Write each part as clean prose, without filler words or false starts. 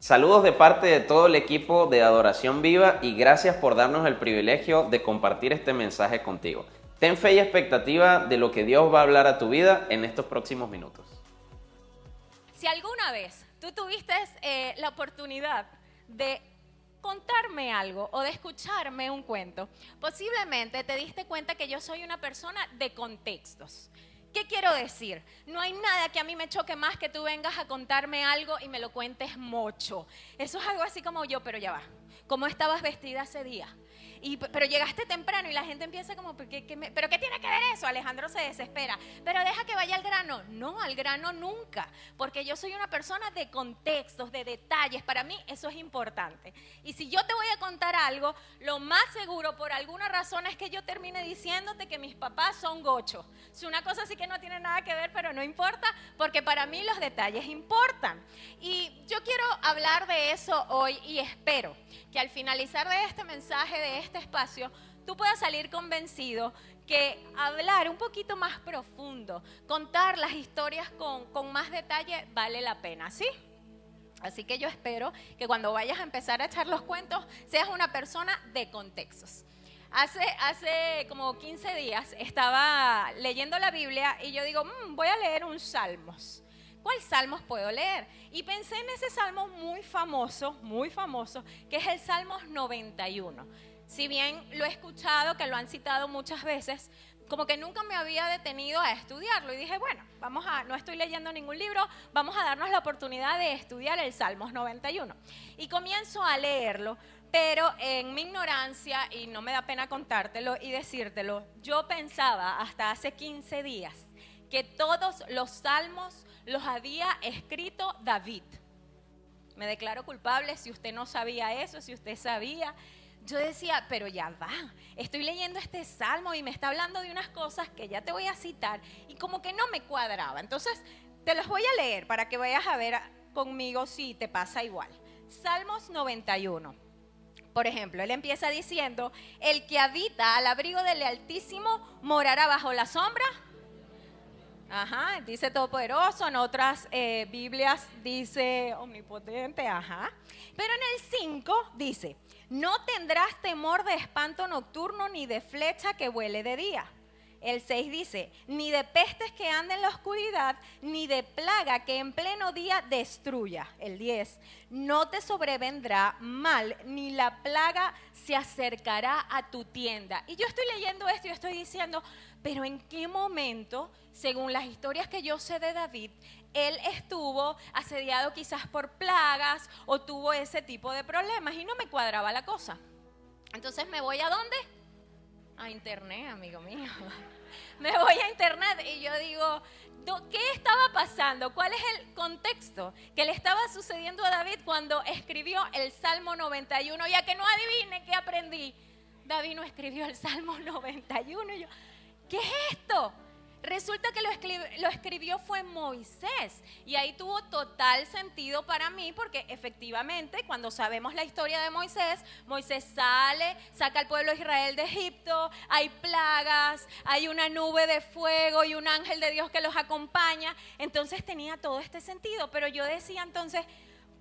Saludos de parte de todo el equipo de Adoración Viva y gracias por darnos el privilegio de compartir este mensaje contigo. Ten fe y expectativa de lo que Dios va a hablar a tu vida en estos próximos minutos. Si alguna vez tú tuviste la oportunidad de contarme algo o de escucharme un cuento, posiblemente te diste cuenta que yo soy una persona de contextos. ¿Qué quiero decir? No hay nada que a mí me choque más que tú vengas a contarme algo y me lo cuentes mocho. Eso es algo así como yo, pero ya va. ¿Cómo estabas vestida ese día? Pero llegaste temprano y la gente empieza como, ¿pero qué tiene que ver eso? Alejandro se desespera. Pero deja que vaya al grano. No, al grano nunca. Porque yo soy una persona de contextos, de detalles. Para mí eso es importante. Y si yo te voy a contar algo, lo más seguro por alguna razón es que yo termine diciéndote que mis papás son gochos. Es una cosa así que no tiene nada que ver, pero no importa, porque para mí los detalles importan. Y yo quiero hablar de eso hoy y espero que al finalizar de este mensaje, de este espacio, tú puedas salir convencido que hablar un poquito más profundo, contar las historias con más detalle vale la pena, ¿sí? Así que yo espero que cuando vayas a empezar a echar los cuentos seas una persona de contextos. Hace como 15 días estaba leyendo la Biblia y yo digo, voy a leer un Salmos. ¿Cuál salmos puedo leer? Y pensé en ese salmo muy famoso, que es el Salmos 91. Si bien lo he escuchado, que lo han citado muchas veces, como que nunca me había detenido a estudiarlo. Y dije, bueno, no estoy leyendo ningún libro, vamos a darnos la oportunidad de estudiar el Salmos 91. Y comienzo a leerlo, pero en mi ignorancia, y no me da pena contártelo y decírtelo, yo pensaba hasta hace 15 días que todos los salmos los había escrito David. Me declaro culpable si usted no sabía eso, si usted sabía. Yo decía, pero ya va, estoy leyendo este salmo y me está hablando de unas cosas que ya te voy a citar y como que no me cuadraba. Entonces, te los voy a leer para que vayas a ver conmigo si te pasa igual. Salmos 91. Por ejemplo, él empieza diciendo, el que habita al abrigo del Altísimo morará bajo la sombra. Ajá, dice todopoderoso, en otras Biblias dice omnipotente, ajá. Pero en el 5 dice, no tendrás temor de espanto nocturno ni de flecha que vuele de día. El 6 dice, ni de pestes que anden en la oscuridad, ni de plaga que en pleno día destruya. El 10, no te sobrevendrá mal, ni la plaga se acercará a tu tienda. Y yo estoy leyendo esto y estoy diciendo, pero ¿en qué momento, según las historias que yo sé de David, él estuvo asediado quizás por plagas o tuvo ese tipo de problemas? Y no me cuadraba la cosa. Entonces me voy ¿a dónde? A internet, amigo mío. Me voy a internet y yo digo, ¿qué estaba pasando? ¿Cuál es el contexto que le estaba sucediendo a David cuando escribió el Salmo 91? Ya que no adivine qué aprendí. David no escribió el Salmo 91. Y yo, ¿qué es esto? Resulta que lo escribió fue Moisés y ahí tuvo total sentido para mí porque efectivamente cuando sabemos la historia de Moisés, Moisés sale, saca al pueblo de Israel de Egipto, hay plagas, hay una nube de fuego y un ángel de Dios que los acompaña, entonces tenía todo este sentido, pero yo decía entonces,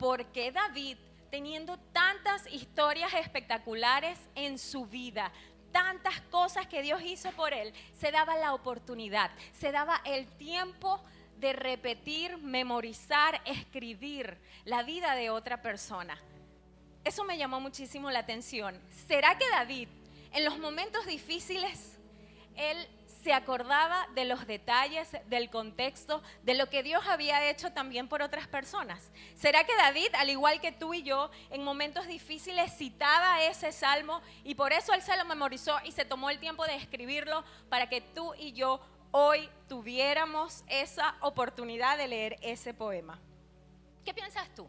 ¿por qué David, teniendo tantas historias espectaculares en su vida, tantas cosas que Dios hizo por él, se daba la oportunidad, se daba el tiempo de repetir, memorizar, escribir la vida de otra persona? Eso me llamó muchísimo la atención. ¿Será que David, en los momentos difíciles, él se acordaba de los detalles, del contexto, de lo que Dios había hecho también por otras personas? ¿Será que David, al igual que tú y yo, en momentos difíciles citaba ese salmo y por eso él se lo memorizó y se tomó el tiempo de escribirlo para que tú y yo hoy tuviéramos esa oportunidad de leer ese poema? ¿Qué piensas tú?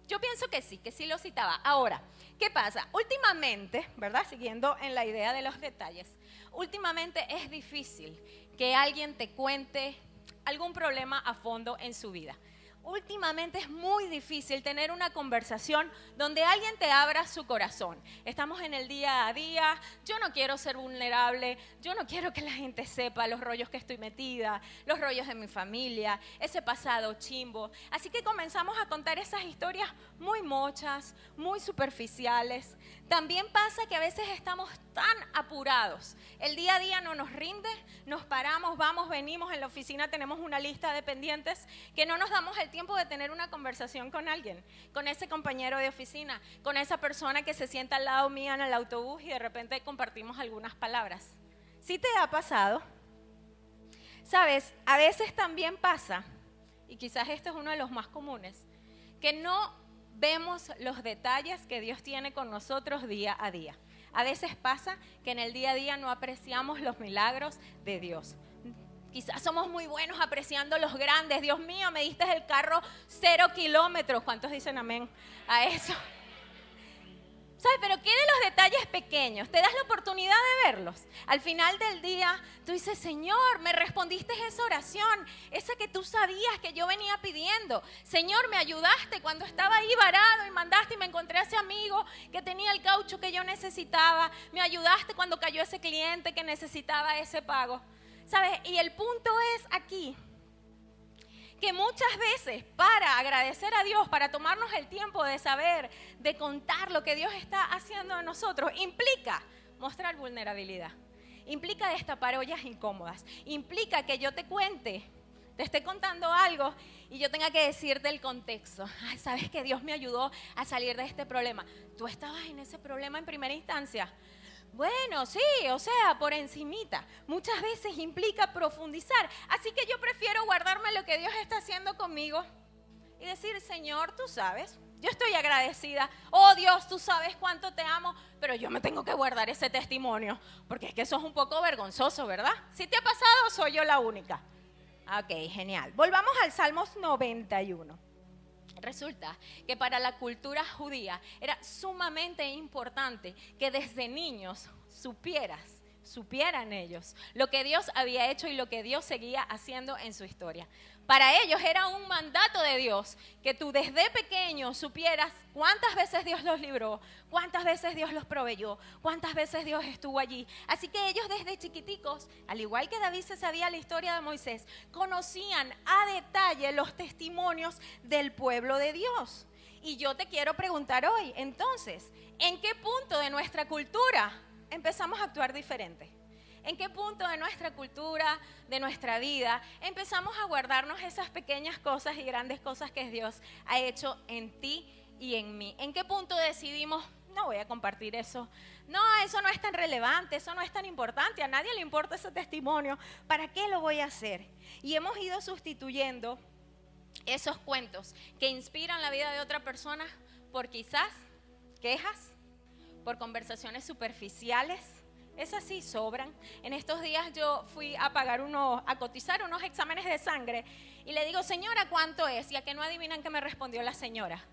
Yo pienso que sí lo citaba. Ahora, ¿qué pasa? Últimamente, ¿verdad? Siguiendo en la idea de los detalles, últimamente es difícil que alguien te cuente algún problema a fondo en su vida. Últimamente es muy difícil tener una conversación donde alguien te abra su corazón. Estamos en el día a día, yo no quiero ser vulnerable, yo no quiero que la gente sepa los rollos que estoy metida, los rollos de mi familia, ese pasado chimbo. Así que comenzamos a contar esas historias muy mochas, muy superficiales. También pasa que a veces estamos tan apurados, el día a día no nos rinde, nos paramos, vamos, venimos, en la oficina tenemos una lista de pendientes que no nos damos el tiempo de tener una conversación con alguien, con ese compañero de oficina, con esa persona que se sienta al lado mío en el autobús y de repente compartimos algunas palabras. ¿Sí te ha pasado? Sabes, a veces también pasa, y quizás este es uno de los más comunes, que no vemos los detalles que Dios tiene con nosotros día a día. A veces pasa que en el día a día no apreciamos los milagros de Dios. Quizás somos muy buenos apreciando los grandes. Dios mío, me diste el carro 0 kilómetros. ¿Cuántos dicen amén a eso? ¿Sabes? Pero ¿qué de los detalles pequeños? Te das la oportunidad de verlos. Al final del día, tú dices, Señor, me respondiste esa oración, esa que tú sabías que yo venía pidiendo. Señor, me ayudaste cuando estaba ahí varado y mandaste y me encontré a ese amigo que tenía el caucho que yo necesitaba. Me ayudaste cuando cayó ese cliente que necesitaba ese pago. ¿Sabes? Y el punto es aquí, que muchas veces para agradecer a Dios, para tomarnos el tiempo de saber, de contar lo que Dios está haciendo en nosotros, implica mostrar vulnerabilidad, implica destapar ollas incómodas, implica que yo te cuente, te esté contando algo y yo tenga que decirte el contexto. Ay, ¿sabes que Dios me ayudó a salir de este problema? ¿Tú estabas en ese problema en primera instancia? Bueno, sí, o sea, por encimita. Muchas veces implica profundizar. Así que yo prefiero guardarme lo que Dios está haciendo conmigo y decir, Señor, tú sabes, yo estoy agradecida. Oh Dios, tú sabes cuánto te amo, pero yo me tengo que guardar ese testimonio, porque es que eso es un poco vergonzoso, ¿verdad? Si te ha pasado, soy yo la única. Ok, genial. Volvamos al Salmos 91. Resulta que para la cultura judía era sumamente importante que desde niños supieran ellos lo que Dios había hecho y lo que Dios seguía haciendo en su historia. Para ellos era un mandato de Dios que tú desde pequeño supieras cuántas veces Dios los libró, cuántas veces Dios los proveyó, cuántas veces Dios estuvo allí. Así que ellos desde chiquiticos, al igual que David se sabía la historia de Moisés, conocían a detalle los testimonios del pueblo de Dios. Y yo te quiero preguntar hoy, entonces, ¿en qué punto de nuestra cultura empezamos a actuar diferente? ¿En qué punto de nuestra cultura, de nuestra vida, empezamos a guardarnos esas pequeñas cosas y grandes cosas que Dios ha hecho en ti y en mí? ¿En qué punto decidimos, no voy a compartir eso? No, eso no es tan relevante, eso no es tan importante, a nadie le importa ese testimonio, ¿para qué lo voy a hacer? Y hemos ido sustituyendo esos cuentos que inspiran la vida de otra persona por quizás quejas, por conversaciones superficiales. Esas sí sobran. En estos días yo fui a cotizar unos exámenes de sangre y le digo, señora, ¿cuánto es? Y a que no adivinan qué me respondió la señora.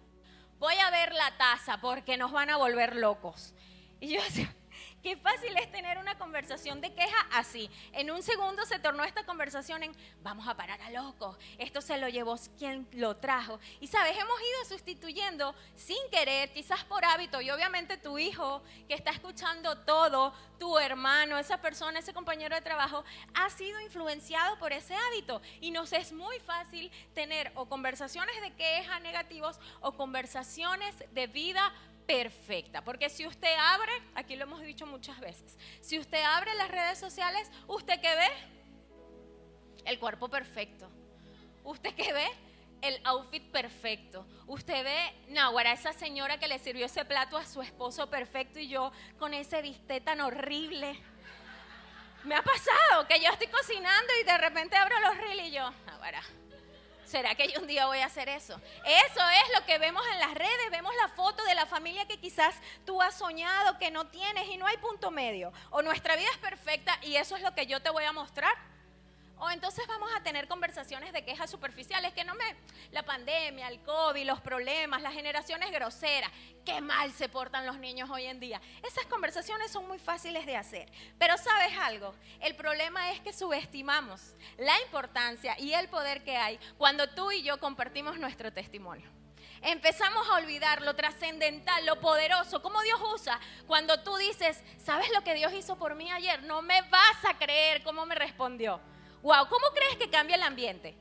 Voy a ver la tasa porque nos van a volver locos. Y yo decía, qué fácil es tener una conversación de queja así. En un segundo se tornó esta conversación en vamos a parar a locos. Esto se lo llevó quien lo trajo. Y sabes, hemos ido sustituyendo sin querer, quizás por hábito. Y obviamente tu hijo que está escuchando todo, tu hermano, esa persona, ese compañero de trabajo, ha sido influenciado por ese hábito. Y nos es muy fácil tener o conversaciones de queja negativos o conversaciones de vida perfecta, porque si usted abre, aquí lo hemos dicho muchas veces, si usted abre las redes sociales, ¿usted qué ve? El cuerpo perfecto. ¿Usted qué ve? El outfit perfecto. Usted ve, náguara, esa señora que le sirvió ese plato a su esposo perfecto y yo con ese bistec tan horrible. Me ha pasado que yo estoy cocinando y de repente abro los reels y yo, náguara, ¿será que yo un día voy a hacer eso? Eso es lo que vemos en las redes, vemos la foto de la familia que quizás tú has soñado, que no tienes y no hay punto medio. O nuestra vida es perfecta y eso es lo que yo te voy a mostrar. O entonces vamos a tener conversaciones de quejas superficiales, la pandemia, el COVID, los problemas, las generaciones groseras, qué mal se portan los niños hoy en día. Esas conversaciones son muy fáciles de hacer, pero ¿sabes algo? El problema es que subestimamos la importancia y el poder que hay cuando tú y yo compartimos nuestro testimonio. Empezamos a olvidar lo trascendental, lo poderoso, cómo Dios usa cuando tú dices, ¿sabes lo que Dios hizo por mí ayer? No me vas a creer cómo me respondió. Wow, ¿cómo crees que cambia el ambiente?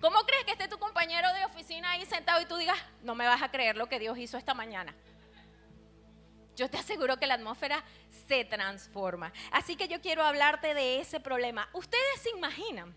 ¿Cómo crees que esté tu compañero de oficina ahí sentado y tú digas, no me vas a creer lo que Dios hizo esta mañana? Yo te aseguro que la atmósfera se transforma. Así que yo quiero hablarte de ese problema. ¿Ustedes se imaginan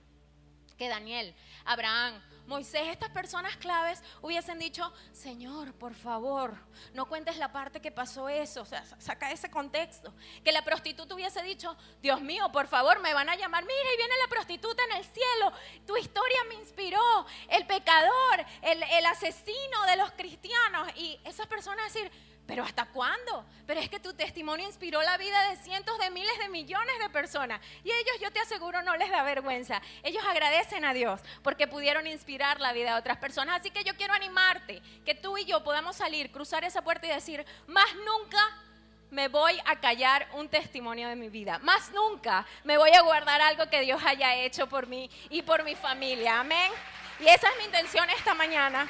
que Daniel, Abraham, Moisés, estas personas claves hubiesen dicho, Señor, por favor, no cuentes la parte que pasó eso, o sea, saca ese contexto? Que la prostituta hubiese dicho, Dios mío, por favor, me van a llamar, mira, y viene la prostituta en el cielo, tu historia me inspiró, el pecador, el asesino de los cristianos, y esas personas decir, ¿pero hasta cuándo? Pero es que tu testimonio inspiró la vida de cientos de miles de millones de personas. Y ellos, yo te aseguro, no les da vergüenza. Ellos agradecen a Dios porque pudieron inspirar la vida de otras personas. Así que yo quiero animarte, que tú y yo podamos salir, cruzar esa puerta y decir, más nunca me voy a callar un testimonio de mi vida. Más nunca me voy a guardar algo que Dios haya hecho por mí y por mi familia. Amén. Y esa es mi intención esta mañana.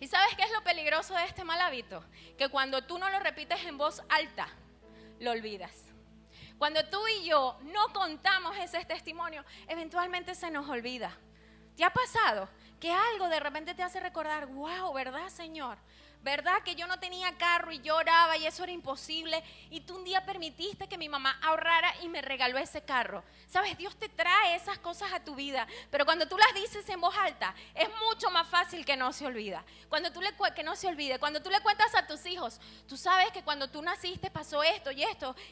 ¿Y sabes qué es lo peligroso de este mal hábito? Que cuando tú no lo repites en voz alta, lo olvidas. Cuando tú y yo no contamos ese testimonio, eventualmente se nos olvida. ¿Te ha pasado que algo de repente te hace recordar, wow, ¿verdad, Señor? ¿Verdad que yo no tenía carro y lloraba y eso era imposible? Y tú un día permitiste que mi mamá ahorrara y me regaló ese carro. ¿Sabes? Dios te trae esas cosas a tu vida, pero cuando tú las dices en voz alta, es mucho más fácil que no se olvida. Que no se olvide. Cuando tú le cuentas a tus hijos, tú sabes que cuando tú naciste pasó esto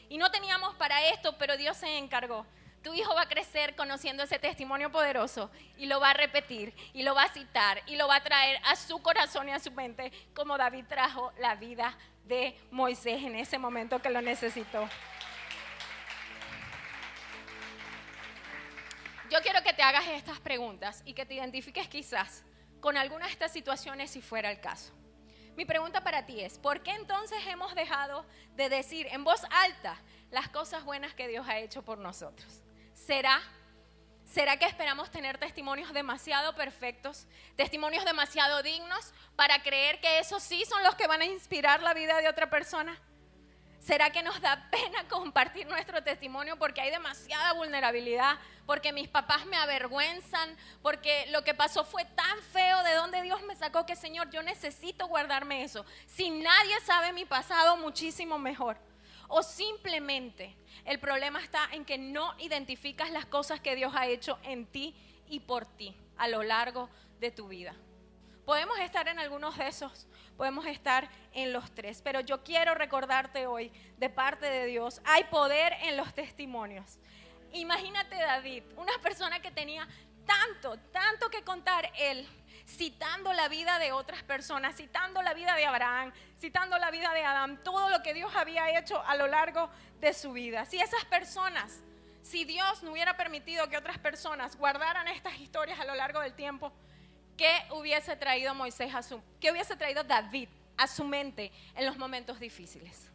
y no teníamos para esto, pero Dios se encargó. Tu hijo va a crecer conociendo ese testimonio poderoso y lo va a repetir y lo va a citar y lo va a traer a su corazón y a su mente como David trajo la vida de Moisés en ese momento que lo necesitó. Yo quiero que te hagas estas preguntas y que te identifiques quizás con alguna de estas situaciones si fuera el caso. Mi pregunta para ti es, ¿por qué entonces hemos dejado de decir en voz alta las cosas buenas que Dios ha hecho por nosotros? ¿Será que esperamos tener testimonios demasiado perfectos, testimonios demasiado dignos para creer que esos sí son los que van a inspirar la vida de otra persona? ¿Será que nos da pena compartir nuestro testimonio porque hay demasiada vulnerabilidad, porque mis papás me avergüenzan, porque lo que pasó fue tan feo, de donde Dios me sacó, que Señor, yo necesito guardarme eso? Si nadie sabe mi pasado, muchísimo mejor. O simplemente el problema está en que no identificas las cosas que Dios ha hecho en ti y por ti a lo largo de tu vida. Podemos estar en algunos de esos, podemos estar en los tres, pero yo quiero recordarte hoy, de parte de Dios, hay poder en los testimonios. Imagínate David, una persona que tenía tanto que contar él, citando la vida de otras personas, citando la vida de Abraham, citando la vida de Adán, todo lo que Dios había hecho a lo largo de su vida. Si Dios no hubiera permitido que otras personas guardaran estas historias a lo largo del tiempo, ¿qué hubiese traído qué hubiese traído David a su mente en los momentos difíciles?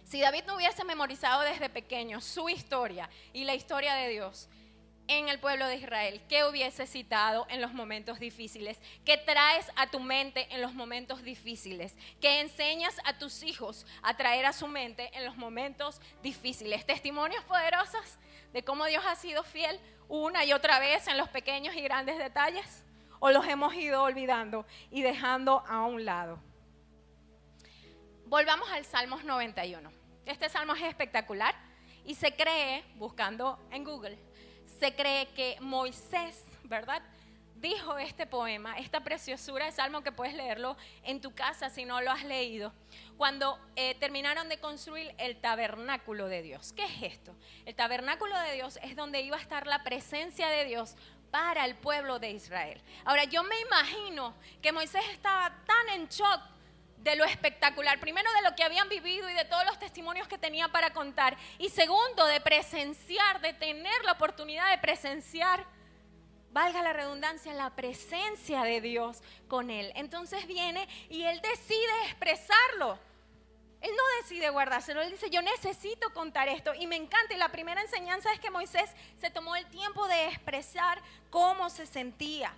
Si David no hubiese memorizado desde pequeño su historia y la historia de Dios en el pueblo de Israel, ¿qué hubiese citado en los momentos difíciles? ¿Qué traes a tu mente en los momentos difíciles? ¿Qué enseñas a tus hijos a traer a su mente en los momentos difíciles? Testimonios poderosos de cómo Dios ha sido fiel una y otra vez en los pequeños y grandes detalles, ¿o los hemos ido olvidando y dejando a un lado? Volvamos al Salmos 91. Este salmo es espectacular y se cree, buscando en Google, se cree que Moisés, ¿verdad?, dijo este poema, esta preciosura de salmo, que puedes leerlo en tu casa si no lo has leído, cuando terminaron de construir el tabernáculo de Dios. ¿Qué es esto? El tabernáculo de Dios es donde iba a estar la presencia de Dios para el pueblo de Israel. Ahora, yo me imagino que Moisés estaba tan en shock de lo espectacular. Primero, de lo que habían vivido y de todos los testimonios que tenía para contar. Y segundo, de presenciar, de tener la oportunidad de presenciar, valga la redundancia, la presencia de Dios con él. Entonces viene y él decide expresarlo. Él no decide guardárselo, él dice, yo necesito contar esto. Y me encanta, y la primera enseñanza es que Moisés se tomó el tiempo de expresar cómo se sentía.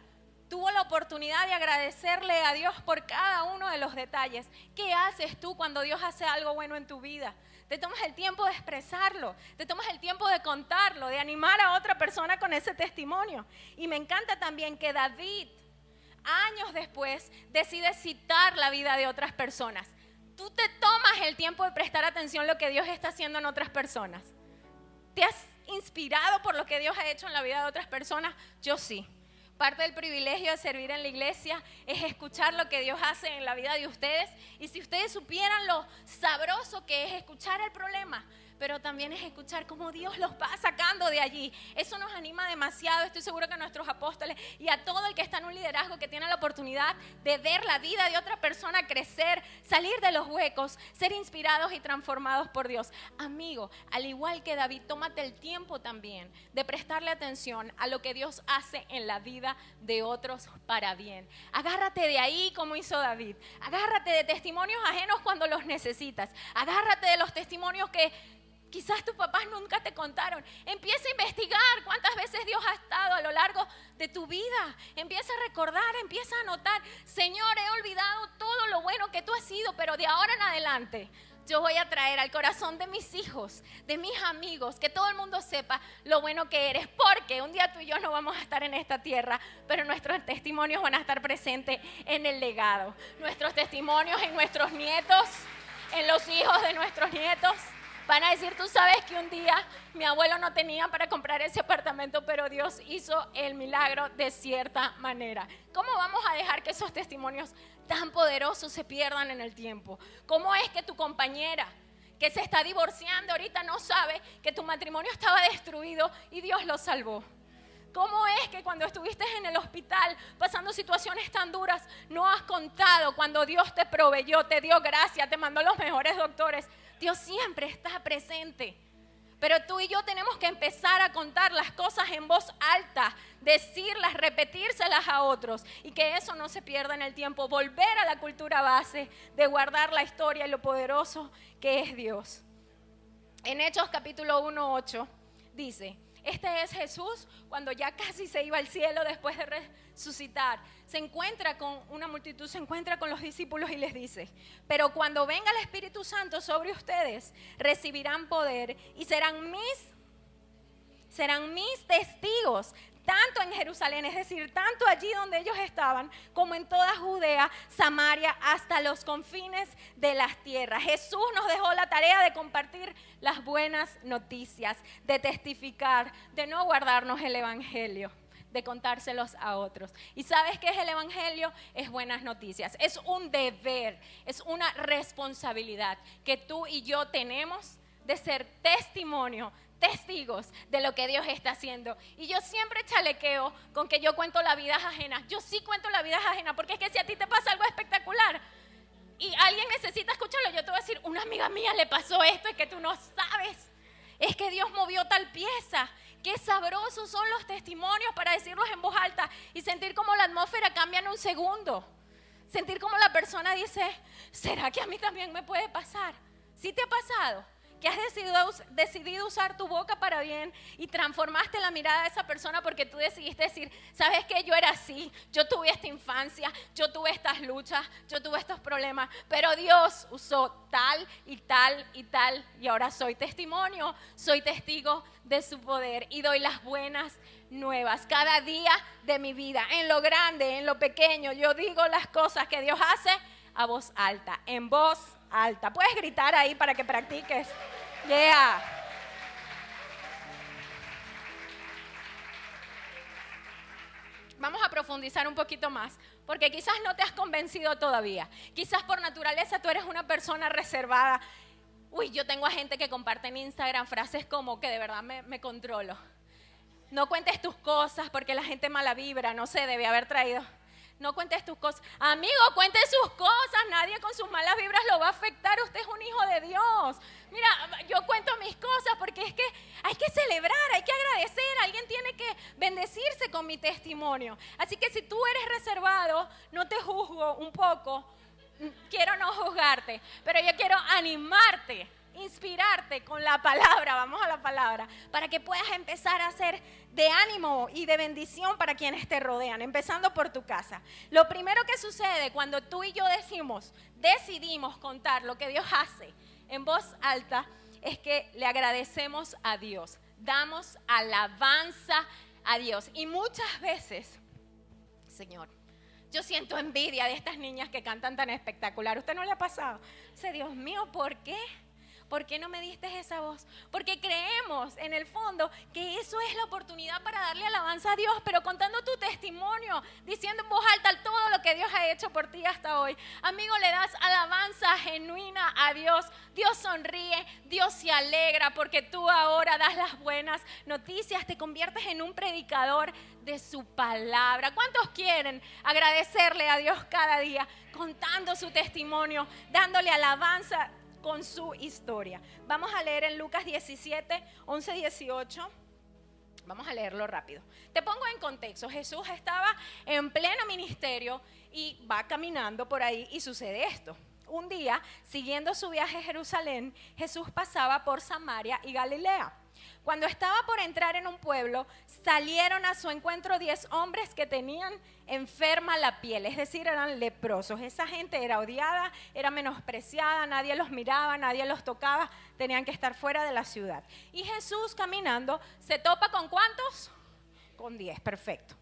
Tuvo la oportunidad de agradecerle a Dios por cada uno de los detalles. ¿Qué haces tú cuando Dios hace algo bueno en tu vida? Te tomas el tiempo de expresarlo, te tomas el tiempo de contarlo, de animar a otra persona con ese testimonio. Y me encanta también que David, años después, decide citar la vida de otras personas. Tú te tomas el tiempo de prestar atención a lo que Dios está haciendo en otras personas. ¿Te has inspirado por lo que Dios ha hecho en la vida de otras personas? Yo sí. Parte del privilegio de servir en la iglesia es escuchar lo que Dios hace en la vida de ustedes. Y si ustedes supieran lo sabroso que es escuchar el problema, pero también es escuchar cómo Dios los va sacando de allí. Eso nos anima demasiado. Estoy seguro que a nuestros apóstoles y a todo el que está en un liderazgo, que tiene la oportunidad de ver la vida de otra persona crecer, salir de los huecos, ser inspirados y transformados por Dios. Amigo, al igual que David, tómate el tiempo también de prestarle atención a lo que Dios hace en la vida de otros para bien. Agárrate de ahí como hizo David. Agárrate de testimonios ajenos cuando los necesitas. Agárrate de los testimonios que quizás tus papás nunca te contaron. Empieza a investigar cuántas veces Dios ha estado a lo largo de tu vida. Empieza a recordar, empieza a anotar. Señor, he olvidado todo lo bueno que tú has sido, pero de ahora en adelante yo voy a traer al corazón de mis hijos, de mis amigos, que todo el mundo sepa lo bueno que eres. Porque un día tú y yo no vamos a estar en esta tierra, pero nuestros testimonios van a estar presentes en el legado. Nuestros testimonios en nuestros nietos, en los hijos de nuestros nietos. Van a decir, tú sabes que un día mi abuelo no tenía para comprar ese apartamento, pero Dios hizo el milagro de cierta manera. ¿Cómo vamos a dejar que esos testimonios tan poderosos se pierdan en el tiempo? ¿Cómo es que tu compañera que se está divorciando ahorita no sabe que tu matrimonio estaba destruido y Dios lo salvó? ¿Cómo es que cuando estuviste en el hospital pasando situaciones tan duras no has contado cuando Dios te proveyó, te dio gracia, te mandó los mejores doctores? Dios siempre está presente. Pero tú y yo tenemos que empezar a contar las cosas en voz alta, decirlas, repetírselas a otros y que eso no se pierda en el tiempo. Volver a la cultura base de guardar la historia y lo poderoso que es Dios. En Hechos capítulo 1:8 dice: este es Jesús cuando ya casi se iba al cielo después de resucitar. Se encuentra con una multitud, se encuentra con los discípulos y les dice: pero cuando venga el Espíritu Santo sobre ustedes, recibirán poder y serán mis testigos, tanto en Jerusalén, es decir, tanto allí donde ellos estaban, como en toda Judea, Samaria, hasta los confines de las tierras. Jesús nos dejó la tarea de compartir las buenas noticias, de testificar, de no guardarnos el evangelio, de contárselos a otros. ¿Y sabes qué es el evangelio? Es buenas noticias, es un deber, es una responsabilidad que tú y yo tenemos de ser testigos de lo que Dios está haciendo. Y yo siempre chalequeo con que yo cuento la vida ajena. Yo sí cuento la vida ajena, porque es que si a ti te pasa algo espectacular y alguien necesita escucharlo, yo te voy a decir, una amiga mía le pasó esto, es que tú no sabes, es que Dios movió tal pieza. Qué sabrosos son los testimonios para decirlos en voz alta y sentir cómo la atmósfera cambia en un segundo. Sentir cómo la persona dice, ¿será que a mí también me puede pasar? ¿Sí te ha pasado? Que has decidido usar tu boca para bien y transformaste la mirada de esa persona porque tú decidiste decir, ¿sabes qué? Yo era así, yo tuve esta infancia, yo tuve estas luchas, yo tuve estos problemas, pero Dios usó tal y tal y tal y ahora soy testimonio, soy testigo de su poder y doy las buenas nuevas cada día de mi vida, en lo grande, en lo pequeño. Yo digo las cosas que Dios hace a voz alta, en voz alta. Puedes gritar ahí para que practiques. Yeah. Vamos a profundizar un poquito más, porque quizás no te has convencido todavía. Quizás por naturaleza tú eres una persona reservada. Uy, yo tengo a gente que comparte en Instagram frases como que de verdad me controlo. No cuentes tus cosas porque la gente mala vibra, no sé, debe haber traído No cuentes tus cosas. Amigo, cuente sus cosas. Nadie con sus malas vibras lo va a afectar. Usted es un hijo de Dios. Mira, yo cuento mis cosas porque es que hay que celebrar, hay que agradecer. Alguien tiene que bendecirse con mi testimonio. Así que si tú eres reservado, no te juzgo un poco. Quiero no juzgarte, pero yo quiero animarte, inspirarte con la palabra, vamos a la palabra, para que puedas empezar a ser de ánimo y de bendición para quienes te rodean, empezando por tu casa. Lo primero que sucede cuando tú y yo decidimos contar lo que Dios hace en voz alta, es que le agradecemos a Dios, damos alabanza a Dios. Y muchas veces, Señor, yo siento envidia de estas niñas que cantan tan espectacular. ¿Usted no le ha pasado? Dice, Dios mío, ¿por qué? ¿Por qué no me diste esa voz? Porque creemos en el fondo que eso es la oportunidad para darle alabanza a Dios, pero contando tu testimonio, diciendo en voz alta todo lo que Dios ha hecho por ti hasta hoy. Amigo, le das alabanza genuina a Dios. Dios sonríe, Dios se alegra porque tú ahora das las buenas noticias, te conviertes en un predicador de su palabra. ¿Cuántos quieren agradecerle a Dios cada día, contando su testimonio, dándole alabanza con su historia? Vamos a leer en Lucas 17, 11, 18. Vamos a leerlo rápido. Te pongo en contexto. Jesús estaba en pleno ministerio y va caminando por ahí y sucede esto. Un día, siguiendo su viaje a Jerusalén, Jesús pasaba por Samaria y Galilea. Cuando estaba por entrar en un pueblo, salieron a su encuentro 10 hombres que tenían enferma la piel, es decir, eran leprosos. Esa gente era odiada, era menospreciada, nadie los miraba, nadie los tocaba, tenían que estar fuera de la ciudad. Y Jesús caminando se topa ¿con cuántos? Con 10, perfecto.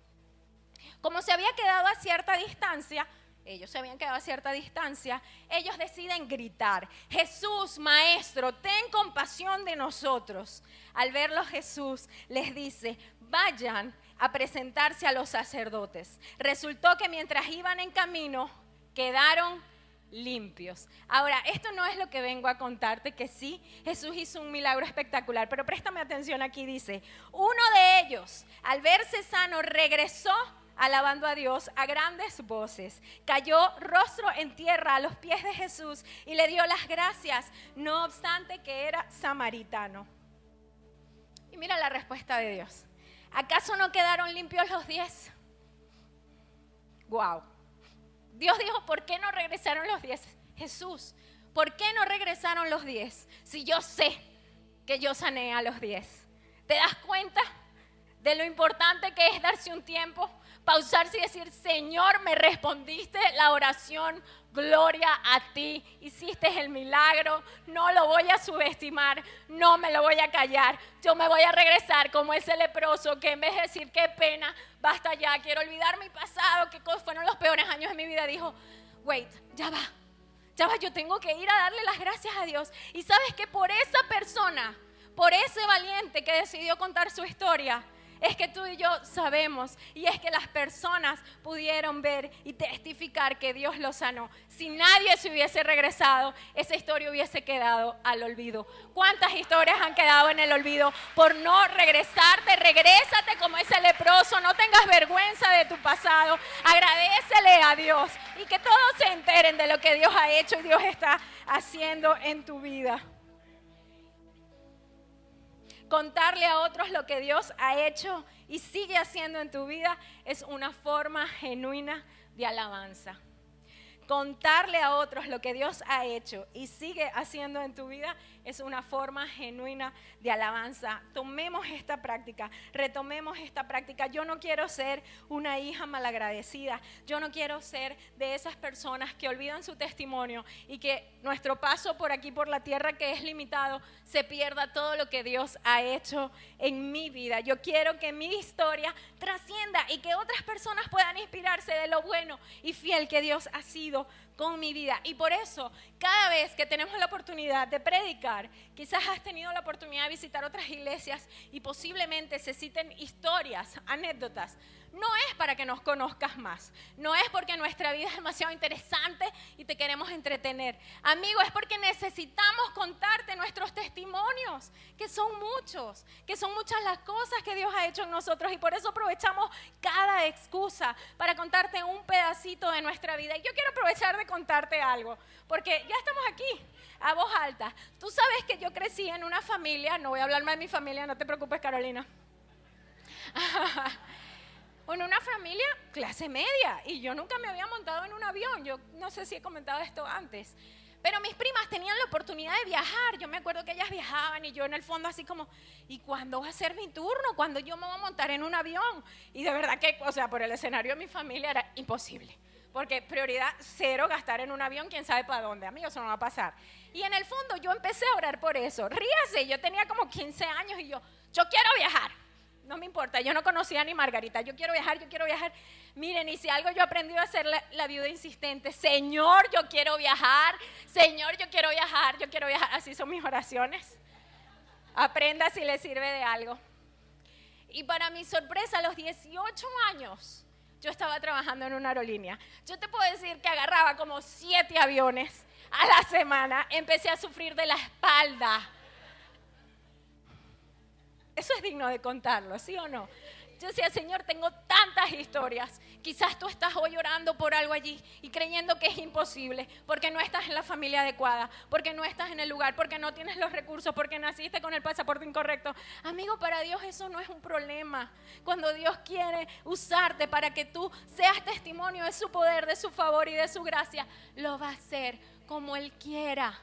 Como se había quedado a cierta distancia, ellos se habían quedado a cierta distancia, ellos deciden gritar, Jesús, Maestro, ten compasión de nosotros. Al verlo Jesús les dice, vayan a presentarse a los sacerdotes. Resultó que mientras iban en camino, quedaron limpios. Ahora, esto no es lo que vengo a contarte, que sí, Jesús hizo un milagro espectacular, pero préstame atención aquí, dice, uno de ellos, al verse sano, regresó alabando a Dios a grandes voces, cayó rostro en tierra a los pies de Jesús y le dio las gracias, no obstante que era samaritano. Y mira la respuesta de Dios. ¿Acaso no quedaron limpios los 10? Wow. Dios dijo, ¿por qué no regresaron los 10? Jesús, ¿por qué no regresaron los 10? Si yo sé que yo sané a los 10. ¿Te das cuenta de lo importante que es darse un tiempo, pausarse y decir, Señor, me respondiste la oración, gloria a ti, hiciste el milagro, no lo voy a subestimar, no me lo voy a callar, yo me voy a regresar como ese leproso que en vez de decir, qué pena, basta ya, quiero olvidar mi pasado, que fueron los peores años de mi vida, dijo, wait, ya va, yo tengo que ir a darle las gracias a Dios. Y sabes que por esa persona, por ese valiente que decidió contar su historia, es que tú y yo sabemos, y es que las personas pudieron ver y testificar que Dios los sanó. Si nadie se hubiese regresado, esa historia hubiese quedado al olvido. ¿Cuántas historias han quedado en el olvido por no regresarte? Regrésate como ese leproso, no tengas vergüenza de tu pasado, agradécele a Dios y que todos se enteren de lo que Dios ha hecho y Dios está haciendo en tu vida. Contarle a otros lo que Dios ha hecho y sigue haciendo en tu vida es una forma genuina de alabanza. Contarle a otros lo que Dios ha hecho y sigue haciendo en tu vida es una forma genuina de alabanza. Tomemos esta práctica, retomemos esta práctica. Yo no quiero ser una hija malagradecida. Yo no quiero ser de esas personas que olvidan su testimonio y que nuestro paso por aquí, por la tierra que es limitado, se pierda todo lo que Dios ha hecho en mi vida. Yo quiero que mi historia trascienda y que otras personas puedan inspirarse de lo bueno y fiel que Dios ha sido con mi vida. Y por eso, cada vez que tenemos la oportunidad de predicar, quizás has tenido la oportunidad de visitar otras iglesias y posiblemente se citen historias, anécdotas. No es para que nos conozcas más, no es porque nuestra vida es demasiado interesante y te queremos entretener. Amigo, es porque necesitamos contarte nuestros testimonios, que son muchos, que son muchas las cosas que Dios ha hecho en nosotros, y por eso aprovechamos cada excusa para contarte un pedacito de nuestra vida. Y yo quiero aprovechar de contarte algo, porque ya estamos aquí a voz alta. Tú sabes que yo crecí en una familia, no voy a hablar más de mi familia, no te preocupes, Carolina. En una familia clase media, y yo nunca me había montado en un avión. Yo no sé si he comentado esto antes, pero mis primas tenían la oportunidad de viajar. Yo me acuerdo que ellas viajaban y yo en el fondo así como, ¿y cuándo va a ser mi turno? ¿Cuándo yo me voy a montar en un avión? Y de verdad que, o sea, por el escenario de mi familia era imposible, porque prioridad cero gastar en un avión, quién sabe para dónde, amigo, eso no va a pasar. Y en el fondo yo empecé a orar por eso. Ríase, yo tenía como 15 años y yo quiero viajar. No me importa, yo no conocía ni Margarita, yo quiero viajar, yo quiero viajar. Miren, y si algo yo aprendí a ser la viuda insistente, Señor, yo quiero viajar, Señor, yo quiero viajar, yo quiero viajar. Así son mis oraciones. Aprenda si le sirve de algo. Y para mi sorpresa, a los 18 años, yo estaba trabajando en una aerolínea. Yo te puedo decir que agarraba como 7 aviones a la semana, empecé a sufrir de la espalda. Eso es digno de contarlo, ¿sí o no? Yo decía, Señor, tengo tantas historias. Quizás tú estás hoy orando por algo allí y creyendo que es imposible, porque no estás en la familia adecuada, porque no estás en el lugar, porque no tienes los recursos, porque naciste con el pasaporte incorrecto. Amigo, para Dios eso no es un problema. Cuando Dios quiere usarte para que tú seas testimonio de su poder, de su favor y de su gracia, lo va a hacer como Él quiera.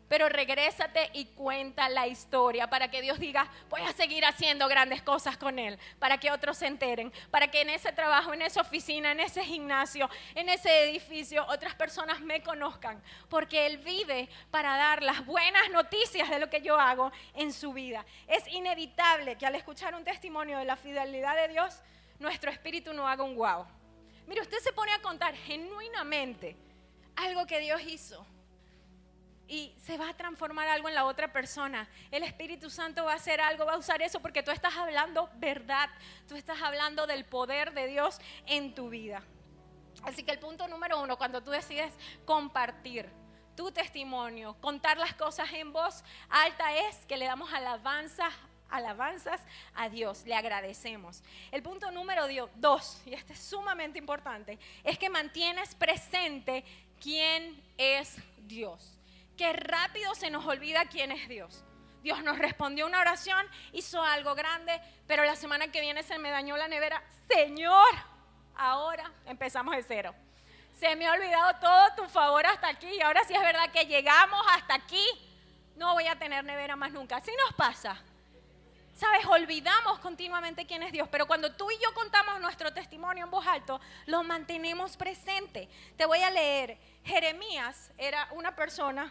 Pero regrésate y cuenta la historia para que Dios diga, voy a seguir haciendo grandes cosas con Él, para que otros se enteren, para que en ese trabajo, en esa oficina, en ese gimnasio, en ese edificio, otras personas me conozcan, porque Él vive para dar las buenas noticias de lo que yo hago en su vida. Es inevitable que al escuchar un testimonio de la fidelidad de Dios, nuestro espíritu no haga un guau. Mire, usted se pone a contar genuinamente algo que Dios hizo, y se va a transformar algo en la otra persona. El Espíritu Santo va a hacer algo, va a usar eso porque tú estás hablando verdad. Tú estás hablando del poder de Dios en tu vida. Así que el punto número 1, cuando tú decides compartir tu testimonio, contar las cosas en voz alta, es que le damos alabanzas a Dios, le agradecemos. El punto número 2, y este es sumamente importante, es que mantienes presente quién es Dios. Qué rápido se nos olvida quién es Dios. Dios nos respondió una oración, hizo algo grande, pero la semana que viene se me dañó la nevera. Señor, ahora empezamos de cero. Se me ha olvidado todo tu favor hasta aquí, y ahora sí es verdad que llegamos hasta aquí, no voy a tener nevera más nunca. Así nos pasa. ¿Sabes? Olvidamos continuamente quién es Dios, pero cuando tú y yo contamos nuestro testimonio en voz alta, lo mantenemos presente. Te voy a leer. Jeremías era una persona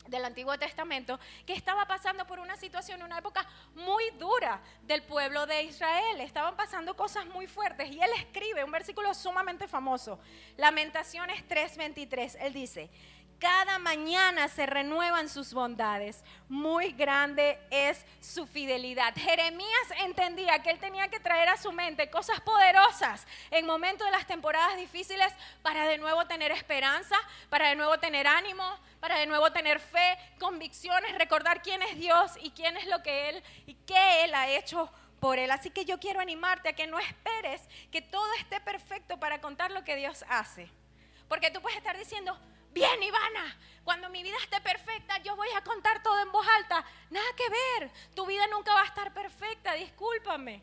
del Antiguo Testamento que estaba pasando por una situación, una época muy dura del pueblo de Israel. Estaban pasando cosas muy fuertes y él escribe un versículo sumamente famoso, Lamentaciones 3:23. Él dice: cada mañana se renuevan sus bondades, muy grande es su fidelidad. Jeremías entendía que él tenía que traer a su mente cosas poderosas en momentos de las temporadas difíciles para de nuevo tener esperanza, para de nuevo tener ánimo, para de nuevo tener fe, convicciones, recordar quién es Dios y quién es lo que Él y qué Él ha hecho por Él. Así que yo quiero animarte a que no esperes que todo esté perfecto para contar lo que Dios hace. Porque tú puedes estar diciendo: bien, Ivana, cuando mi vida esté perfecta, yo voy a contar todo en voz alta. Nada que ver, tu vida nunca va a estar perfecta, discúlpame.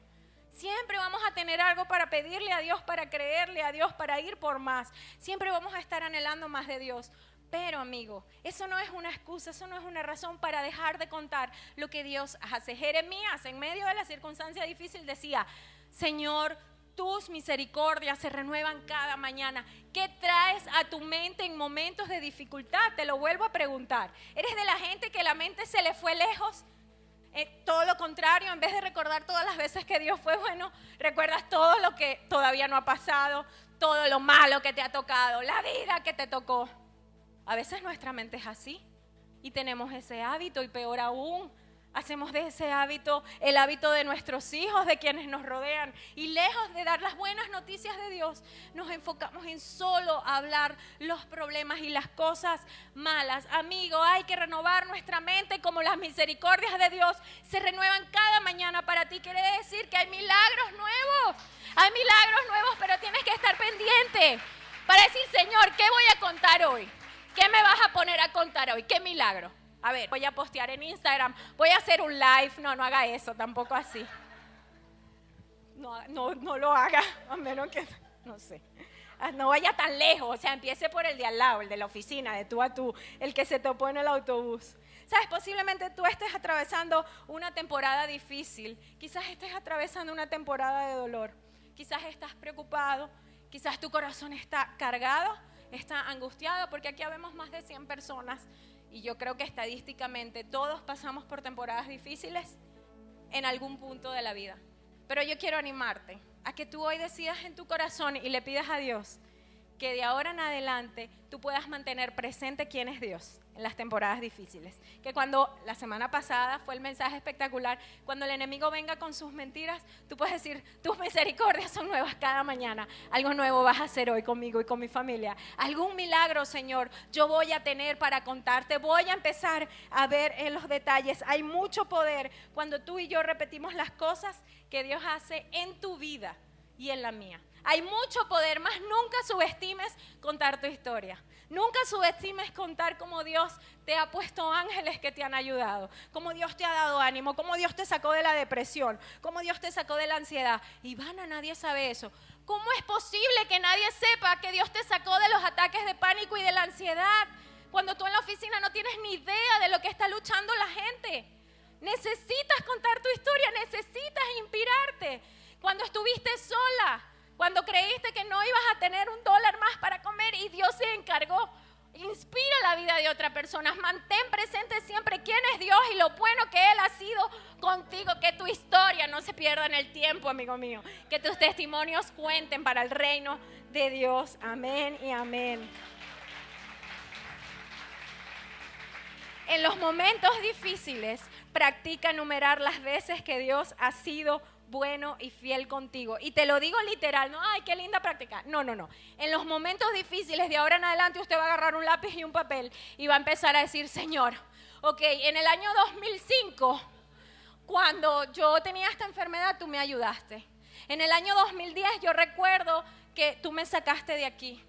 Siempre vamos a tener algo para pedirle a Dios, para creerle a Dios, para ir por más. Siempre vamos a estar anhelando más de Dios. Pero, amigo, eso no es una excusa, eso no es una razón para dejar de contar lo que Dios hace. Jeremías, en medio de la circunstancia difícil, decía: Señor, tus misericordias se renuevan cada mañana. ¿Qué traes a tu mente en momentos de dificultad? Te lo vuelvo a preguntar. ¿Eres de la gente que la mente se le fue lejos? Todo lo contrario, en vez de recordar todas las veces que Dios fue bueno, recuerdas todo lo que todavía no ha pasado, todo lo malo que te ha tocado, la vida que te tocó. A veces nuestra mente es así y tenemos ese hábito, y peor aún, hacemos de ese hábito el hábito de nuestros hijos, de quienes nos rodean, y lejos de dar las buenas noticias de Dios, nos enfocamos en solo hablar los problemas y las cosas malas. Amigo, hay que renovar nuestra mente como las misericordias de Dios se renuevan cada mañana para ti. Quiere decir que hay milagros nuevos, pero tienes que estar pendiente para decir, Señor, ¿qué voy a contar hoy? ¿Qué me vas a poner a contar hoy? ¿Qué milagro? A ver, voy a postear en Instagram, voy a hacer un live. No haga eso, tampoco así. No lo haga, a menos que, no sé. No vaya tan lejos, o sea, empiece por el de al lado, el de la oficina, de tú a tú, el que se topó en el autobús. Sabes, posiblemente tú estés atravesando una temporada difícil, quizás estés atravesando una temporada de dolor, quizás estás preocupado, quizás tu corazón está cargado, está angustiado, porque aquí habemos más de 100 personas. Y yo creo que estadísticamente todos pasamos por temporadas difíciles en algún punto de la vida. Pero yo quiero animarte a que tú hoy decidas en tu corazón y le pidas a Dios que de ahora en adelante tú puedas mantener presente quién es Dios en las temporadas difíciles. Que cuando la semana pasada fue el mensaje espectacular, cuando el enemigo venga con sus mentiras, tú puedes decir, tus misericordias son nuevas cada mañana. Algo nuevo vas a hacer hoy conmigo y con mi familia. Algún milagro, Señor, yo voy a tener para contarte. Voy a empezar a ver en los detalles. Hay mucho poder cuando tú y yo repetimos las cosas que Dios hace en tu vida y en la mía. Hay mucho poder, más nunca subestimes contar tu historia. Nunca subestimes contar cómo Dios te ha puesto ángeles que te han ayudado, cómo Dios te ha dado ánimo, cómo Dios te sacó de la depresión, cómo Dios te sacó de la ansiedad. Ivana, nadie sabe eso. ¿Cómo es posible que nadie sepa que Dios te sacó de los ataques de pánico y de la ansiedad? Cuando tú en la oficina no tienes ni idea de lo que está luchando la gente. Necesitas contar tu historia, necesitas inspirarte. Cuando estuviste sola, cuando creíste que no ibas a tener $1 más para comer y Dios se encargó, inspira la vida de otras personas. Mantén presente siempre quién es Dios y lo bueno que Él ha sido contigo. Que tu historia no se pierda en el tiempo, amigo mío. Que tus testimonios cuenten para el reino de Dios. Amén y amén. En los momentos difíciles, practica enumerar las veces que Dios ha sido bueno y fiel contigo. Y te lo digo literal, no, ay, qué linda práctica. No. En los momentos difíciles de ahora en adelante usted va a agarrar un lápiz y un papel y va a empezar a decir, Señor, ok, en el año 2005, cuando yo tenía esta enfermedad, tú me ayudaste. En el año 2010 yo recuerdo que tú me sacaste de aquí.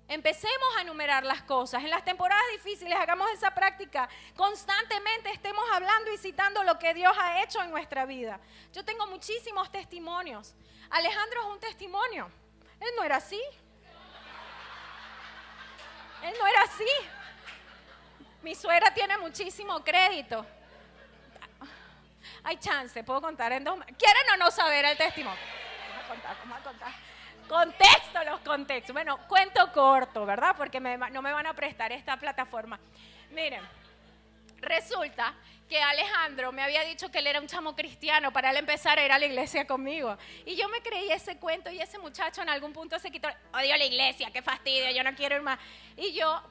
Empecemos a enumerar las cosas. En las temporadas difíciles hagamos esa práctica. Constantemente estemos hablando y citando lo que Dios ha hecho en nuestra vida. Yo tengo muchísimos testimonios. Alejandro es un testimonio. Él no era así. Mi suegra tiene muchísimo crédito. Hay chance, puedo contar en 2. ¿Quieren o no saber el testimonio? Vamos a contar. Los contextos. Bueno, cuento corto, ¿verdad? Porque no me van a prestar esta plataforma. Miren, resulta que Alejandro me había dicho que él era un chamo cristiano para él empezar a ir a la iglesia conmigo. Y yo me creí ese cuento y ese muchacho en algún punto se quitó. Odio la iglesia, qué fastidio, yo no quiero ir más. Y yo,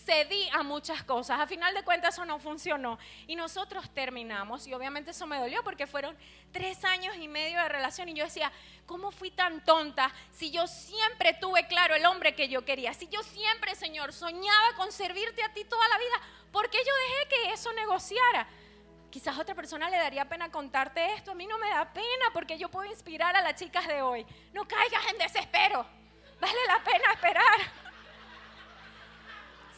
cedí a muchas cosas. A final de cuentas eso no funcionó y nosotros terminamos y obviamente eso me dolió porque fueron 3 años y medio de relación y yo decía, ¿cómo fui tan tonta si yo siempre tuve claro el hombre que yo quería? Si yo siempre, Señor, soñaba con servirte a ti toda la vida, ¿por qué yo dejé que eso negociara? Quizás a otra persona le daría pena contarte esto, a mí no me da pena porque yo puedo inspirar a las chicas de hoy. No caigas en desespero, vale la pena esperar.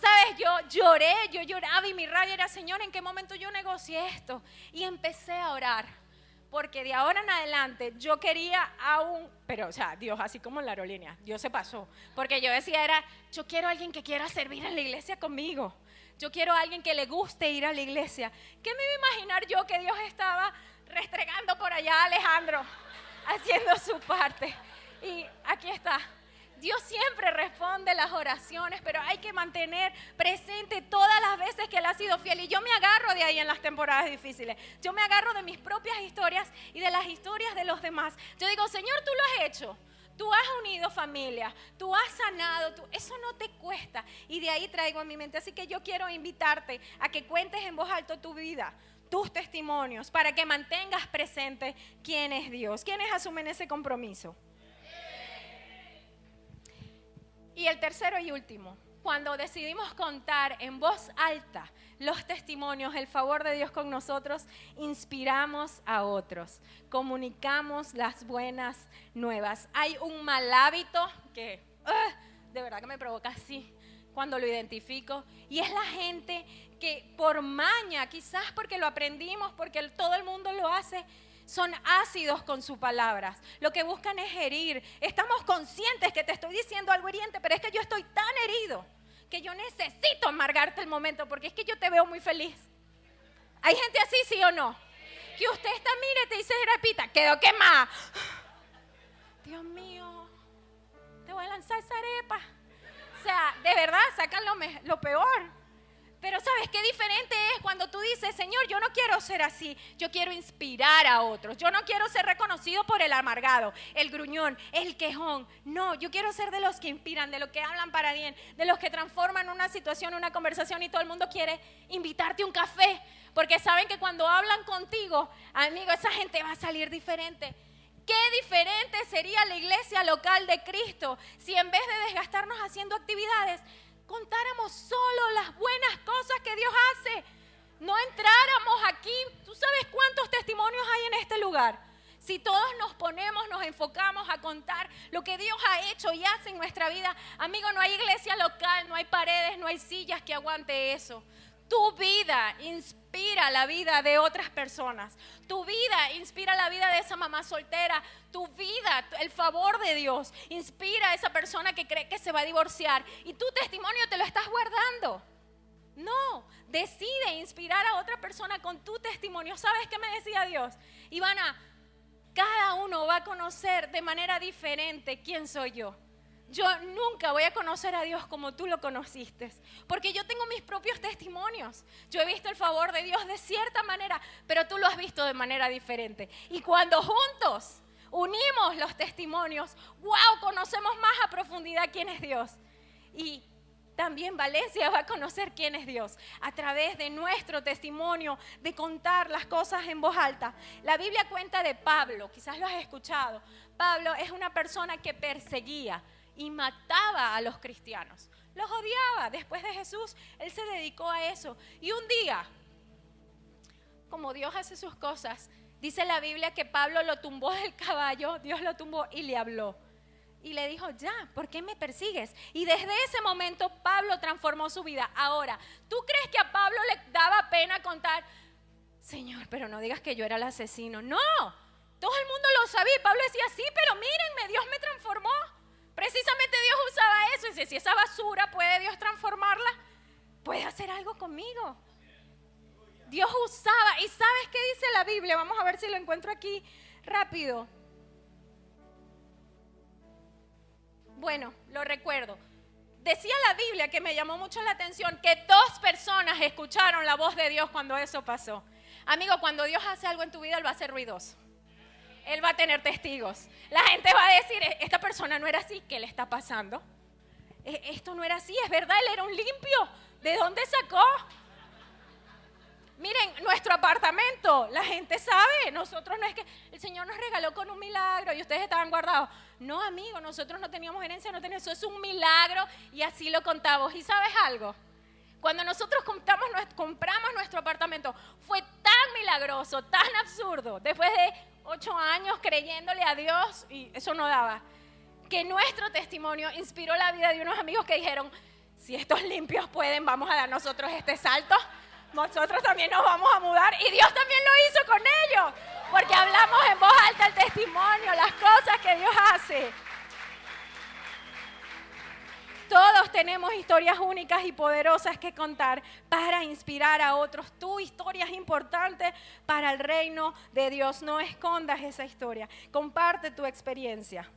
¿Sabes? Yo lloraba y mi rabia era, Señor, ¿en qué momento yo negocié esto? Y empecé a orar, porque de ahora en adelante yo quería pero Dios, así como en la aerolínea, Dios se pasó, porque yo decía yo quiero a alguien que quiera servir en la iglesia conmigo, yo quiero a alguien que le guste ir a la iglesia. ¿Qué me iba a imaginar yo que Dios estaba restregando por allá a Alejandro, haciendo su parte? Y aquí está. Dios siempre responde las oraciones, pero hay que mantener presente todas las veces que Él ha sido fiel. Y yo me agarro de ahí en las temporadas difíciles. Yo me agarro de mis propias historias y de las historias de los demás. Yo digo, Señor, tú lo has hecho. Tú has unido familias, tú has sanado, eso no te cuesta. Y de ahí traigo a mi mente. Así que yo quiero invitarte a que cuentes en voz alta tu vida, tus testimonios, para que mantengas presente quién es Dios. ¿Quiénes asumen ese compromiso? Y el tercero y último, cuando decidimos contar en voz alta los testimonios, el favor de Dios con nosotros, inspiramos a otros, comunicamos las buenas nuevas. Hay un mal hábito que de verdad que me provoca así cuando lo identifico, y es la gente que por maña, quizás porque lo aprendimos, porque todo el mundo lo hace, son ácidos con sus palabras. Lo que buscan es herir. Estamos conscientes que te estoy diciendo algo hiriente, pero es que yo estoy tan herido que yo necesito amargarte el momento, porque es que yo te veo muy feliz. ¿Hay gente así, sí o no? Que usted está, mire, te dice, repita, quedó quemada. Dios mío, te voy a lanzar esa arepa. O sea, de verdad, sacan lo peor. Pero ¿sabes qué diferente es cuando tú dices, Señor, yo no quiero ser así, yo quiero inspirar a otros, yo no quiero ser reconocido por el amargado, el gruñón, el quejón, no, yo quiero ser de los que inspiran, de los que hablan para bien, de los que transforman una situación, una conversación, y todo el mundo quiere invitarte a un café, porque saben que cuando hablan contigo, amigo, esa gente va a salir diferente. Qué diferente sería la iglesia local de Cristo si en vez de desgastarnos haciendo actividades, contáramos solo las buenas cosas que Dios hace. No entráramos aquí. ¿Tú sabes cuántos testimonios hay en este lugar? Si todos nos ponemos, nos enfocamos a contar lo que Dios ha hecho y hace en nuestra vida, amigo, no hay iglesia local, no hay paredes, no hay sillas que aguante eso. Tu vida inspira la vida de otras personas. Tu vida inspira la vida de esa mamá soltera. Tu vida, el favor de Dios, inspira a esa persona que cree que se va a divorciar. Y tu testimonio te lo estás guardando. No, decide inspirar a otra persona con tu testimonio. ¿Sabes qué me decía Dios? Ivana, cada uno va a conocer de manera diferente quién soy yo. Yo nunca voy a conocer a Dios como tú lo conociste, porque yo tengo mis propios testimonios. Yo he visto el favor de Dios de cierta manera, pero tú lo has visto de manera diferente. Y cuando juntos unimos los testimonios, wow, conocemos más a profundidad quién es Dios. Y también Valencia va a conocer quién es Dios a través de nuestro testimonio, de contar las cosas en voz alta. La Biblia cuenta de Pablo, quizás lo has escuchado. Pablo es una persona que perseguía y mataba a los cristianos. Los odiaba. Después de Jesús, él se dedicó a eso. Y un día, como Dios hace sus cosas, dice la Biblia que Pablo lo tumbó del caballo, Dios lo tumbó y le habló. Y le dijo, ya, ¿por qué me persigues? Y desde ese momento Pablo transformó su vida. Ahora, ¿tú crees que a Pablo le daba pena contar, Señor, pero no digas que yo era el asesino? No, todo el mundo lo sabía. Y Pablo decía, sí, pero mírenme, Dios me transformó. Precisamente Dios usaba eso. Y dice, si esa basura puede Dios transformarla, puede hacer algo conmigo. Dios usaba. ¿Y sabes qué dice la Biblia? Vamos a ver si lo encuentro aquí rápido. Bueno, lo recuerdo. Decía la Biblia, que me llamó mucho la atención, que 2 personas escucharon la voz de Dios cuando eso pasó. Amigo, cuando Dios hace algo en tu vida, Él va a ser ruidoso. Él va a tener testigos. La gente va a decir, esta persona no era así, ¿qué le está pasando? Esto no era así, es verdad, él era un limpio. ¿De dónde sacó? Miren, nuestro apartamento, la gente sabe, nosotros no es que el Señor nos regaló con un milagro y ustedes estaban guardados. No, amigo, nosotros no teníamos herencia, no teníamos, eso es un milagro y así lo contamos. ¿Y sabes algo? Cuando nosotros compramos nuestro apartamento, fue tan milagroso, tan absurdo, después de 8 años creyéndole a Dios, y eso no daba, que nuestro testimonio inspiró la vida de unos amigos que dijeron, si estos limpios pueden, vamos a dar nosotros este salto, nosotros también nos vamos a mudar, y Dios también lo hizo con ellos, porque hablamos en voz alta el testimonio, las cosas que Dios hace. Todos tenemos historias únicas y poderosas que contar para inspirar a otros. Tu historia es importante para el reino de Dios. No escondas esa historia. Comparte tu experiencia.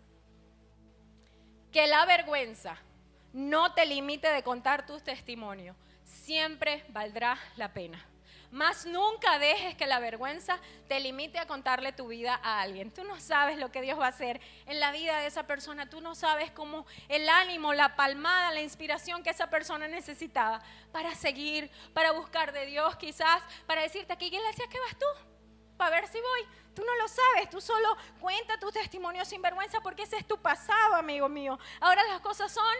Que la vergüenza no te limite de contar tus testimonios. Siempre valdrá la pena. Mas nunca dejes que la vergüenza te limite a contarle tu vida a alguien. Tú no sabes lo que Dios va a hacer en la vida de esa persona. Tú no sabes cómo el ánimo, la palmada, la inspiración que esa persona necesitaba para seguir, para buscar de Dios quizás, para decirte: ¿a qué iglesia que vas tú? Para ver si voy. Tú no lo sabes, tú solo cuenta tu testimonio sin vergüenza porque ese es tu pasado, amigo mío. Ahora las cosas son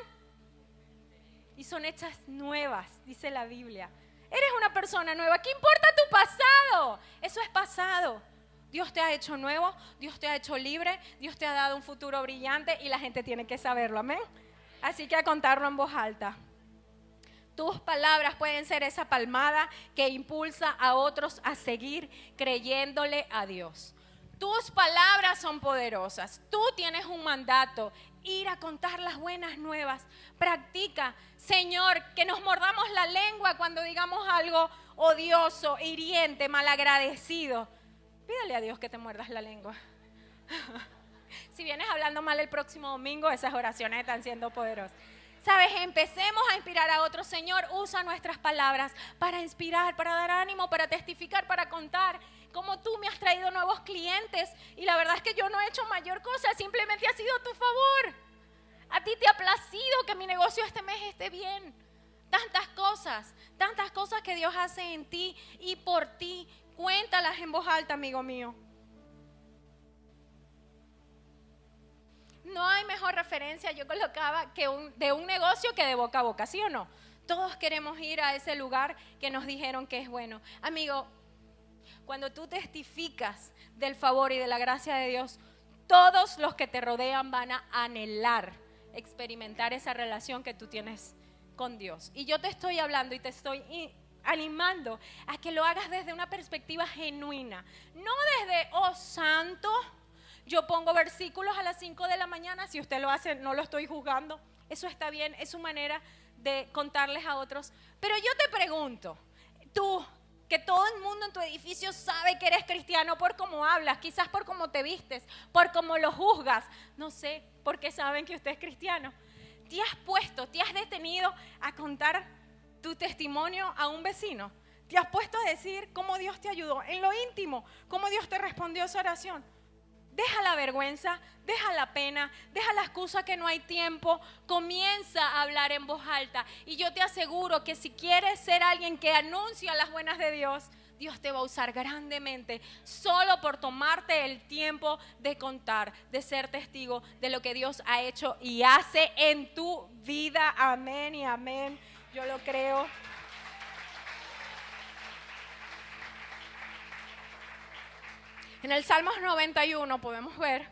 y son hechas nuevas, dice la Biblia. Eres una persona nueva. ¿Qué importa tu pasado? Eso es pasado. Dios te ha hecho nuevo, Dios te ha hecho libre, Dios te ha dado un futuro brillante y la gente tiene que saberlo, amén. Así que a contarlo en voz alta. Tus palabras pueden ser esa palmada que impulsa a otros a seguir creyéndole a Dios. Tus palabras son poderosas. Tú tienes un mandato: ir a contar las buenas nuevas. Practica, Señor, que nos mordamos la lengua cuando digamos algo odioso, hiriente, malagradecido. Pídale a Dios que te muerdas la lengua. Si vienes hablando mal el próximo domingo, esas oraciones están siendo poderosas. ¿Sabes? Empecemos a inspirar a otros. Señor, usa nuestras palabras para inspirar, para dar ánimo, para testificar, para contar cómo tú me has traído nuevos clientes. Y la verdad es que yo no he hecho mayor cosa, simplemente ha sido tu favor. A ti te ha placido que mi negocio este mes esté bien. Tantas cosas que Dios hace en ti y por ti. Cuéntalas en voz alta, amigo mío. No hay mejor referencia, yo colocaba, de un negocio que de boca a boca, ¿sí o no? Todos queremos ir a ese lugar que nos dijeron que es bueno. Amigo, cuando tú testificas del favor y de la gracia de Dios, todos los que te rodean van a anhelar experimentar esa relación que tú tienes con Dios. Y yo te estoy hablando y te estoy animando a que lo hagas desde una perspectiva genuina, no desde, oh santo, yo pongo versículos a las 5 de la mañana. Si usted lo hace, no lo estoy juzgando, eso está bien, es su manera de contarles a otros. Pero yo te pregunto, tú, que todo el mundo en tu edificio sabe que eres cristiano por cómo hablas, quizás por cómo te vistes, por cómo lo juzgas, no sé, porque saben que usted es cristiano. ¿Te has detenido a contar tu testimonio a un vecino? ¿Te has puesto a decir cómo Dios te ayudó en lo íntimo? ¿Cómo Dios te respondió esa oración? Deja la vergüenza, deja la pena, deja la excusa que no hay tiempo. Comienza a hablar en voz alta. Y yo te aseguro que si quieres ser alguien que anuncia las buenas de Dios, Dios te va a usar grandemente solo por tomarte el tiempo de contar, de ser testigo de lo que Dios ha hecho y hace en tu vida. Amén y amén. Yo lo creo. En el Salmos 91 podemos ver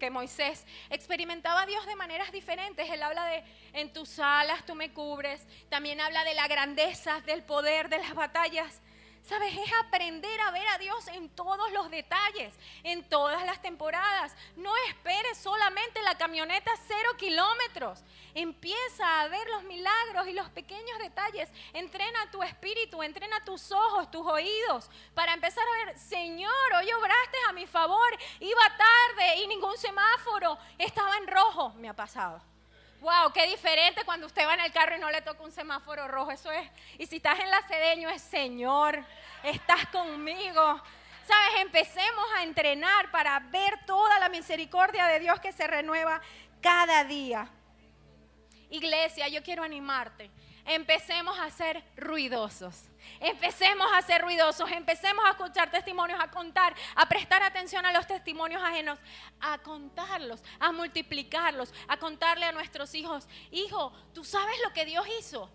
que Moisés experimentaba a Dios de maneras diferentes. Él habla de: en tus alas tú me cubres. También habla de la grandeza, del poder, de las batallas. ¿Sabes? Es aprender a ver a Dios en todos los detalles, en todas las temporadas. No esperes solamente la camioneta 0 kilómetros. Empieza a ver los milagros y los pequeños detalles. Entrena tu espíritu, entrena tus ojos, tus oídos, para empezar a ver: Señor, hoy obraste a mi favor. Iba tarde y ningún semáforo estaba en rojo. Me ha pasado. Wow, qué diferente cuando usted va en el carro y no le toca un semáforo rojo, eso es. Y si estás en la Cedeño es: Señor, estás conmigo. ¿Sabes? Empecemos a entrenar para ver toda la misericordia de Dios que se renueva cada día. Iglesia, yo quiero animarte. Empecemos a ser ruidosos. Empecemos a ser ruidosos, empecemos a escuchar testimonios, a contar, a prestar atención a los testimonios ajenos, a contarlos, a multiplicarlos, a contarle a nuestros hijos: hijo, ¿tú sabes lo que Dios hizo?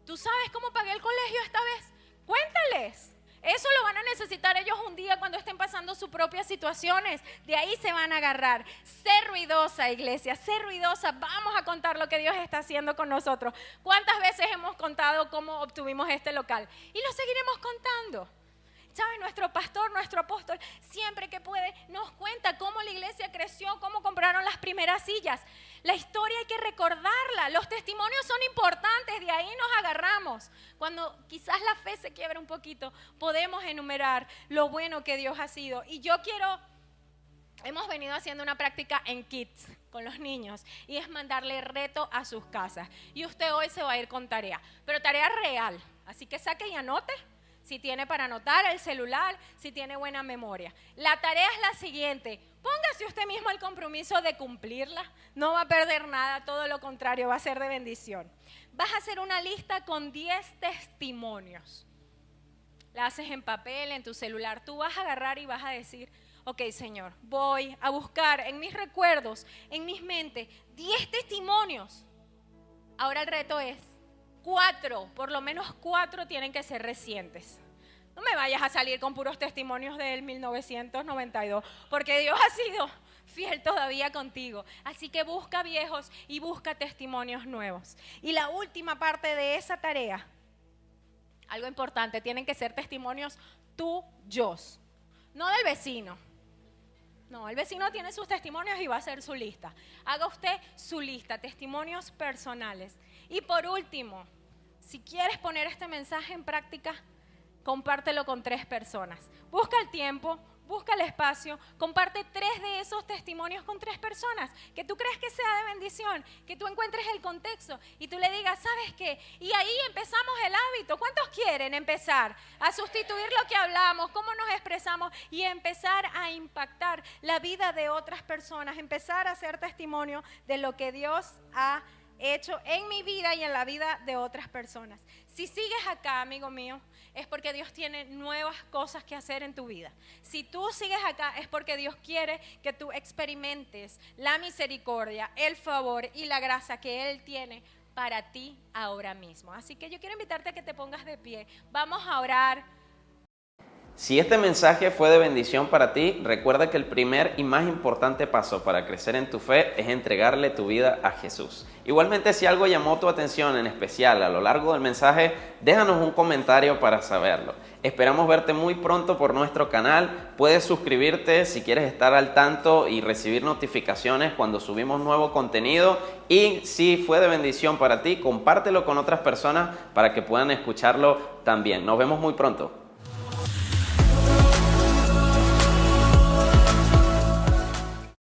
¿Tú sabes cómo pagué el colegio esta vez? Cuéntales. Eso lo van a necesitar ellos un día cuando estén pasando sus propias situaciones. De ahí se van a agarrar. Sé ruidosa, iglesia, sé ruidosa. Vamos a contar lo que Dios está haciendo con nosotros. ¿Cuántas veces hemos contado cómo obtuvimos este local? Y lo seguiremos contando. ¿Sabes? Nuestro pastor, nuestro apóstol, siempre que puede, nos cuenta cómo la iglesia creció, cómo compraron las primeras sillas. La historia hay que recordarla. Los testimonios son importantes, de ahí nos agarramos. Cuando quizás la fe se quiebra un poquito, podemos enumerar lo bueno que Dios ha sido. Y hemos venido haciendo una práctica en Kids con los niños, y es mandarle reto a sus casas. Y usted hoy se va a ir con tarea, pero tarea real. Así que saque y anote. si tiene para anotar el celular, si tiene buena memoria. La tarea es la siguiente: póngase usted mismo el compromiso de cumplirla. No va a perder nada, todo lo contrario, va a ser de bendición. Vas a hacer una lista con 10 testimonios. La haces en papel, en tu celular. Tú vas a agarrar y vas a decir: ok, Señor, voy a buscar en mis recuerdos, en mis mentes, 10 testimonios. Ahora el reto es 4, por lo menos 4 tienen que ser recientes. No me vayas a salir con puros testimonios del 1992, porque Dios ha sido fiel todavía contigo. Así que busca viejos y busca testimonios nuevos. Y la última parte de esa tarea, algo importante, tienen que ser testimonios tuyos, no del vecino. No, el vecino tiene sus testimonios y va a hacer su lista. Haga usted su lista, testimonios personales. Y por último, si quieres poner este mensaje en práctica, compártelo con 3 personas. Busca el tiempo, busca el espacio, comparte 3 de esos testimonios con 3 personas que tú crees que sea de bendición, que tú encuentres el contexto y tú le digas: ¿sabes qué? Y ahí empezamos el hábito. ¿Cuántos quieren empezar a sustituir lo que hablamos, cómo nos expresamos y empezar a impactar la vida de otras personas, empezar a hacer testimonio de lo que Dios ha hecho en mi vida y en la vida de otras personas? Si sigues acá, amigo mío, es porque Dios tiene nuevas cosas que hacer en tu vida. Si tú sigues acá, es porque Dios quiere que tú experimentes la misericordia, el favor y la gracia que Él tiene para ti ahora mismo. Así que yo quiero invitarte a que te pongas de pie. Vamos a orar. Si este mensaje fue de bendición para ti, recuerda que el primer y más importante paso para crecer en tu fe es entregarle tu vida a Jesús. Igualmente, si algo llamó tu atención en especial a lo largo del mensaje, déjanos un comentario para saberlo. Esperamos verte muy pronto por nuestro canal. Puedes suscribirte si quieres estar al tanto y recibir notificaciones cuando subimos nuevo contenido. Y si fue de bendición para ti, compártelo con otras personas para que puedan escucharlo también. Nos vemos muy pronto.